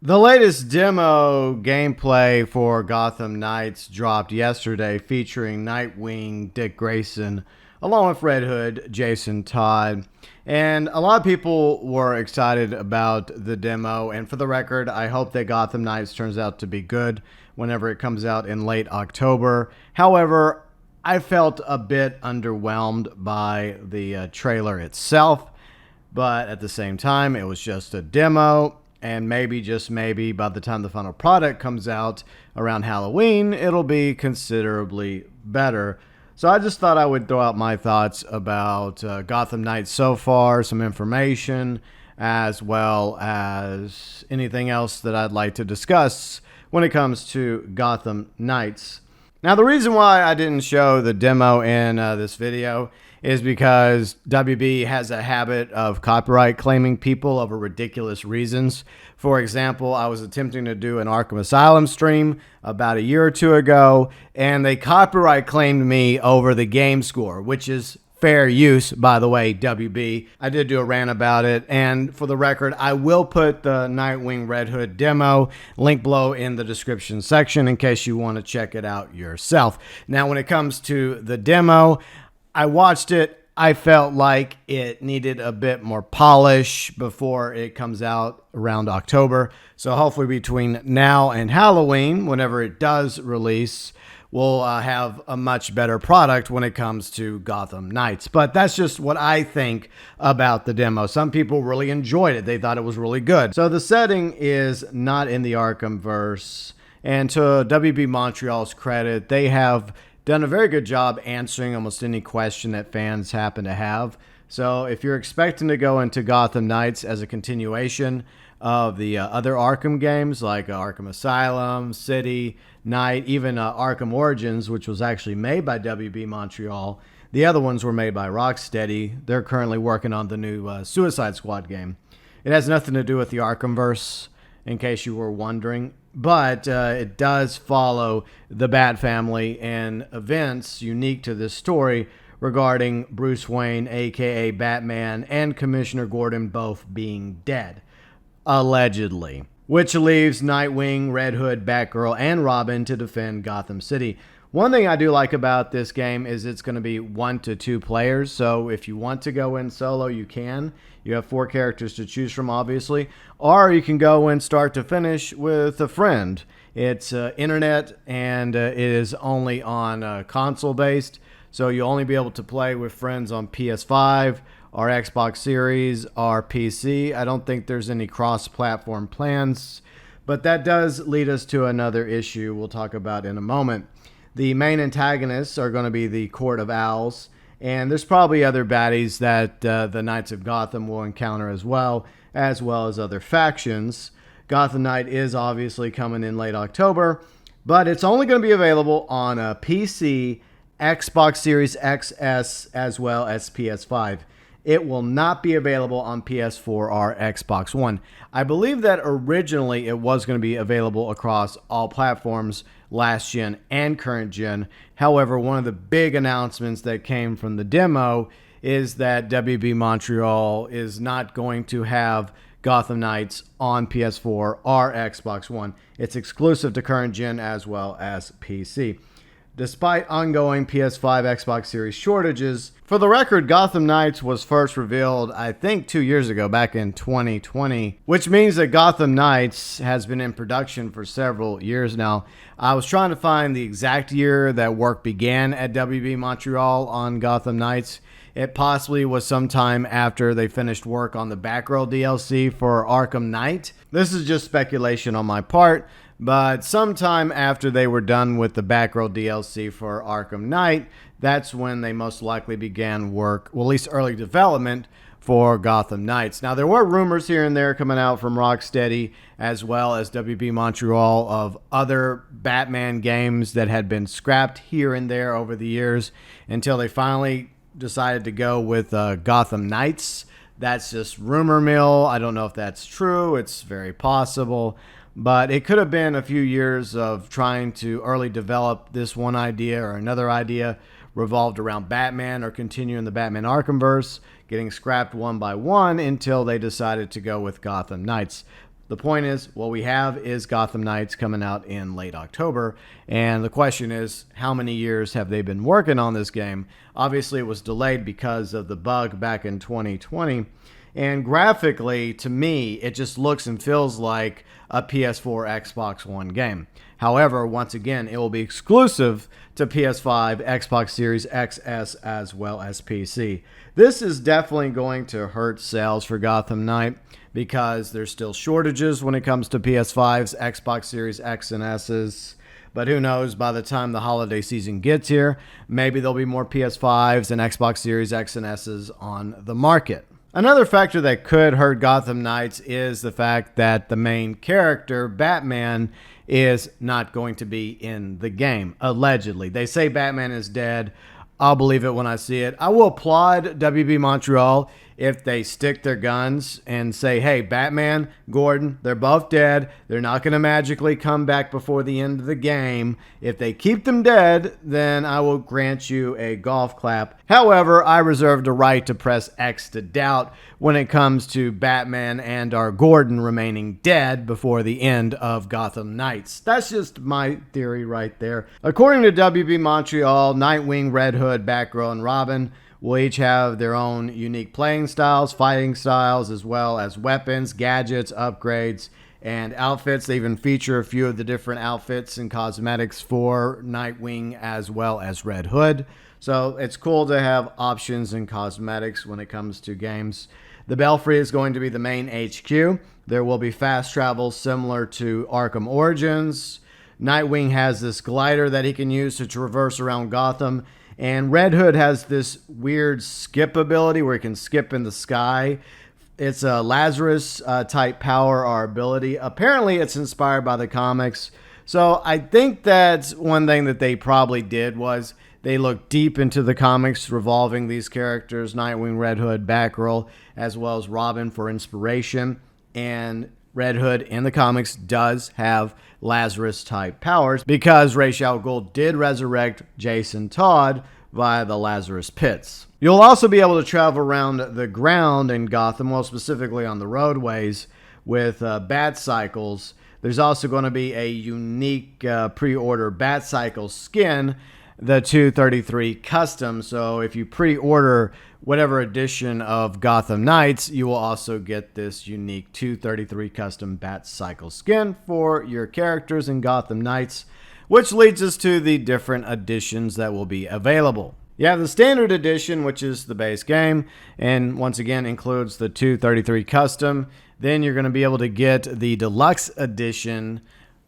The latest demo gameplay for Gotham Knights dropped yesterday, featuring Nightwing, Dick Grayson, along with Red Hood, Jason Todd. And a lot of people were excited about the demo. And for the record, I hope that Gotham Knights turns out to be good whenever it comes out in late October. However, I felt a bit underwhelmed by the trailer itself. But at the same time, it was just a demo. And maybe, just maybe, by the time the final product comes out around Halloween, it'll be considerably better. So I just thought I would throw out my thoughts about Gotham Knights so far, some information, as well as anything else that I'd like to discuss when it comes to Gotham Knights. Now, the reason why I didn't show the demo in this video is because WB has a habit of copyright claiming people over ridiculous reasons. For example, I was attempting to do an Arkham Asylum stream about a year or two ago, and they copyright claimed me over the game score, which is fair use, by the way, WB. I did do a rant about it, and for the record, I will put the Nightwing Red Hood demo link below in the description section in case you want to check it out yourself. Now, when it comes to the demo, I watched it. I felt like it needed a bit more polish before it comes out around October. So hopefully between now and Halloween, whenever it does release, we'll have a much better product when it comes to Gotham Knights. But that's just what I think about the demo. Some people really enjoyed it. They thought it was really good. So the setting is not in the Arkhamverse. And to WB Montreal's credit, they have done a very good job answering almost any question that fans happen to have. So if you're expecting to go into Gotham Knights as a continuation of the other Arkham games like Arkham Asylum, City, Knight, even Arkham Origins, which was actually made by WB Montreal. The other ones were made by Rocksteady. They're currently working on the new Suicide Squad game. It has nothing to do with the Arkhamverse, in case you were wondering. But it does follow the Bat family and events unique to this story regarding Bruce Wayne, a.k.a. Batman, and Commissioner Gordon both being dead, allegedly. Which leaves Nightwing, Red Hood, Batgirl, and Robin to defend Gotham City. One thing I do like about this game is it's going to be 1 to 2 players, so if you want to go in solo, you can. You have 4 characters to choose from, obviously. Or you can go in start to finish with a friend. It's internet, and it is only on console-based, so you'll only be able to play with friends on PS5, or Xbox Series, or PC. I don't think there's any cross-platform plans, but that does lead us to another issue we'll talk about in a moment. The main antagonists are going to be the Court of Owls, and there's probably other baddies that the Knights of Gotham will encounter as well as other factions. Gotham Knight is obviously coming in late October, but it's only going to be available on a PC, Xbox Series XS, as well as PS5. It will not be available on PS4 or Xbox One. I believe that originally it was going to be available across all platforms, last gen and current gen. However, one of the big announcements that came from the demo is that WB Montreal is not going to have Gotham Knights on PS4 or Xbox One. It's exclusive to current gen as well as PC. Despite ongoing PS5, Xbox Series shortages, for the record, Gotham Knights was first revealed, I think, 2 years ago, back in 2020, which means that Gotham Knights has been in production for several years now. I was trying to find the exact year that work began at WB Montreal on Gotham Knights. It possibly was sometime after they finished work on the Batgirl DLC for Arkham Knight. This is just speculation on my part, but sometime after they were done with the Batgirl DLC for Arkham Knight, that's when they most likely began work, well, at least early development, for Gotham Knights. Now, there were rumors here and there coming out from Rocksteady as well as WB Montreal of other Batman games that had been scrapped here and there over the years until they finally decided to go with Gotham Knights. That's just rumor mill. I don't know if that's true. It's very possible. But it could have been a few years of trying to early develop this one idea or another idea revolved around Batman or continuing the Batman Arkhamverse, getting scrapped one by one until they decided to go with Gotham Knights. The point is, what we have is Gotham Knights coming out in late October, and the question is, how many years have they been working on this game? Obviously, it was delayed because of the bug back in 2020, and graphically, to me, it just looks and feels like a PS4, Xbox One game. However, once again, it will be exclusive to PS5, Xbox Series XS, as well as PC. This is definitely going to hurt sales for Gotham Knight because there's still shortages when it comes to PS5s, Xbox Series X and S's. But who knows, by the time the holiday season gets here, maybe there'll be more PS5s and Xbox Series X and S's on the market. Another factor that could hurt Gotham Knights is the fact that the main character, Batman, is not going to be in the game, allegedly. They say Batman is dead. I'll believe it when I see it. I will applaud WB Montreal if they stick their guns and say, hey, Batman, Gordon, they're both dead. They're not going to magically come back before the end of the game. If they keep them dead, then I will grant you a golf clap. However, I reserve the right to press X to doubt when it comes to Batman and our Gordon remaining dead before the end of Gotham Knights. That's just my theory right there. According to WB Montreal, Nightwing, Red Hood, Batgirl, and Robin will each have their own unique playing styles, fighting styles, as well as weapons, gadgets, upgrades, and outfits. They even feature a few of the different outfits and cosmetics for Nightwing as well as Red Hood. So it's cool to have options and cosmetics when it comes to games. The Belfry is going to be the main HQ. There will be fast travel similar to Arkham Origins. Nightwing has this glider that he can use to traverse around Gotham. And Red Hood has this weird skip ability where he can skip in the sky. It's a Lazarus type power or ability. Apparently, it's inspired by the comics. So I think that's one thing that they probably did was they looked deep into the comics revolving these characters, Nightwing, Red Hood, Batgirl, as well as Robin for inspiration. And Red Hood in the comics does have Lazarus type powers because Ra's al Ghul did resurrect Jason Todd via the Lazarus pits. You'll also be able to travel around the ground in Gotham, well, specifically on the roadways with bat cycles. There's also going to be a unique pre-order bat cycle skin, the 233 custom. So if you pre-order whatever edition of Gotham Knights, you will also get this unique 233 custom bat cycle skin for your characters in Gotham Knights, which leads us to the different editions that will be available. You have the standard edition, which is the base game, and once again includes the 233 custom. Then you're going to be able to get the deluxe edition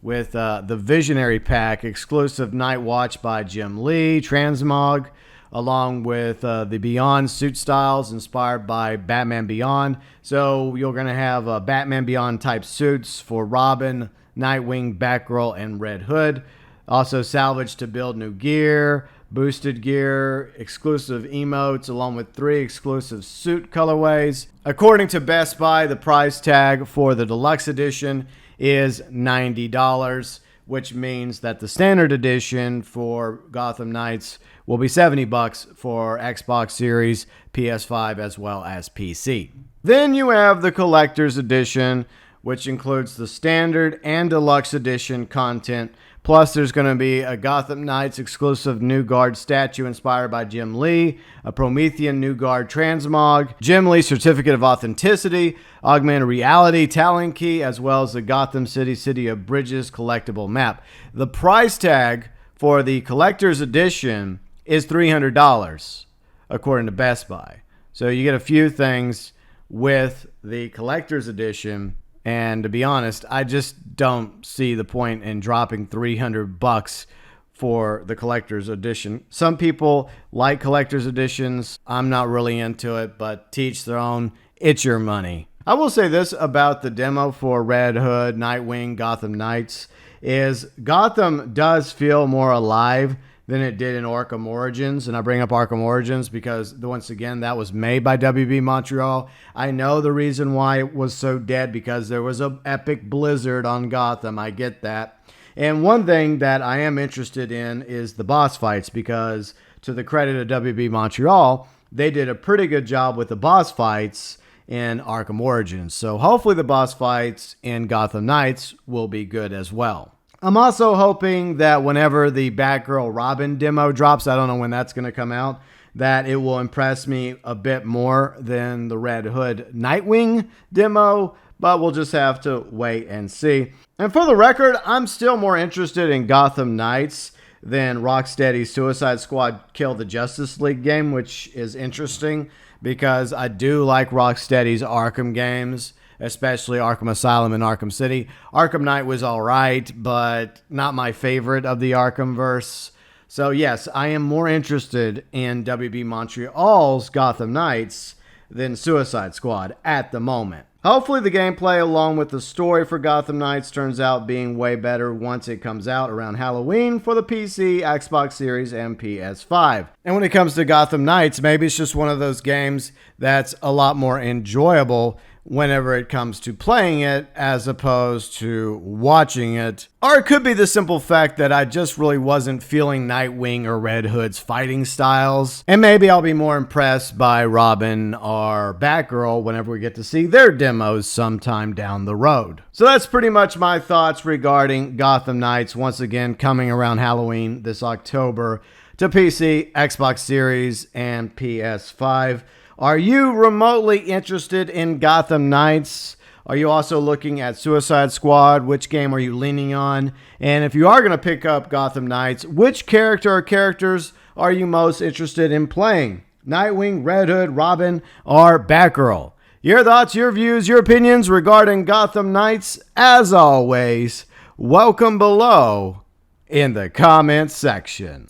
with the Visionary Pack, exclusive Night Watch by Jim Lee, Transmog, along with the Beyond suit styles inspired by Batman Beyond. So you're going to have Batman Beyond type suits for Robin, Nightwing, Batgirl, and Red Hood. Also salvaged to build new gear, boosted gear, exclusive emotes, along with 3 exclusive suit colorways. According to Best Buy, the price tag for the deluxe edition is $90, which means that the standard edition for Gotham Knights will be $70 for Xbox Series, PS5, as well as PC. Then you have the collector's edition, which includes the standard and deluxe edition content. Plus, there's going to be a Gotham Knights exclusive New Guard statue inspired by Jim Lee, a Promethean New Guard transmog, Jim Lee Certificate of Authenticity, augmented reality talent key, as well as the Gotham City of Bridges collectible map. The price tag for the collector's edition is $300, according to Best Buy. So you get a few things with the collector's edition. And to be honest, I just don't see the point in dropping $300 for the collector's edition. Some people like collector's editions. I'm not really into it, but to each their own. It's your money. I will say this about the demo for Red Hood, Nightwing, Gotham Knights, is Gotham does feel more alive than it did in Arkham Origins. And I bring up Arkham Origins because, once again, that was made by WB Montreal. I know the reason why it was so dead because there was an epic blizzard on Gotham. I get that. And one thing that I am interested in is the boss fights because, to the credit of WB Montreal, they did a pretty good job with the boss fights in Arkham Origins. So hopefully the boss fights in Gotham Knights will be good as well. I'm also hoping that whenever the Batgirl Robin demo drops, I don't know when that's going to come out, that it will impress me a bit more than the Red Hood Nightwing demo, but we'll just have to wait and see. And for the record, I'm still more interested in Gotham Knights than Rocksteady's Suicide Squad Kill the Justice League game, which is interesting because I do like Rocksteady's Arkham games, especially Arkham Asylum and Arkham City. Arkham Knight was all right, but not my favorite of the Arkhamverse. So yes, I am more interested in WB Montreal's Gotham Knights than Suicide Squad at the moment. Hopefully the gameplay along with the story for Gotham Knights turns out being way better once it comes out around Halloween for the PC, Xbox Series, and PS5. And when it comes to Gotham Knights, maybe it's just one of those games that's a lot more enjoyable whenever it comes to playing it as opposed to watching it. Or it could be the simple fact that I just really wasn't feeling Nightwing or Red Hood's fighting styles. And maybe I'll be more impressed by Robin or Batgirl whenever we get to see their demos sometime down the road. So that's pretty much my thoughts regarding Gotham Knights, once again coming around Halloween this October to PC, Xbox Series, and PS5. Are you remotely interested in Gotham Knights? Are you also looking at Suicide Squad? Which game are you leaning on? And if you are going to pick up Gotham Knights, which character or characters are you most interested in playing? Nightwing, Red Hood, Robin, or Batgirl? Your thoughts, your views, your opinions regarding Gotham Knights, as always, welcome below in the comments section.